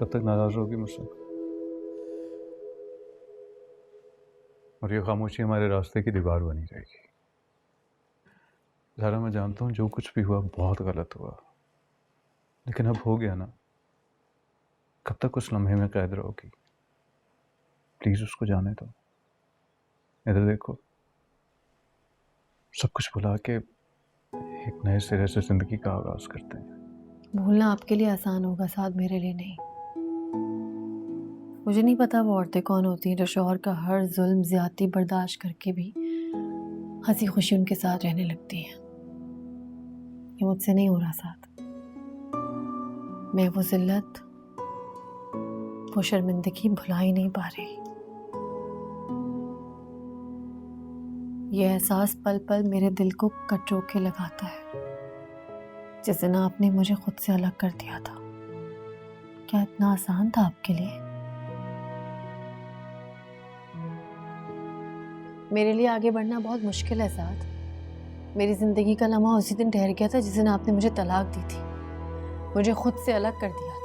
कब तक नाराज होगी मुझसे? और ये खामोशी हमारे रास्ते की दीवार बनी रहेगी। ज़ारा, मैं जानता हूँ जो कुछ भी हुआ बहुत गलत हुआ, लेकिन अब हो गया ना। कब तक उस लम्हे में कैद रहोगी? प्लीज उसको जाने दो। इधर देखो, सब कुछ भुला के एक नए सिरे से जिंदगी का आगाज करते हैं। भूलना आपके लिए आसान होगा, साथ मेरे लिए नहीं। मुझे नहीं पता वो औरतें कौन होती हैं जो शौहर का हर जुल्म ज्यादती बर्दाश्त करके भी हंसी खुशी उनके साथ रहने लगती हैं। ये मुझसे नहीं हो रहा साथ। मैं वो जिल्लत, वो शर्मिंदगी भुला ही नहीं पा रही। ये एहसास पल पल मेरे दिल को कटरो के लगाता है। जिस दिन आपने मुझे खुद से अलग कर दिया था, क्या इतना आसान था आपके लिए? मेरे लिए आगे बढ़ना बहुत मुश्किल है साथ। मेरी जिंदगी का लम्हा उसी दिन ठहर गया था जिस दिन आपने मुझे तलाक दी थी, मुझे खुद से अलग कर दिया था।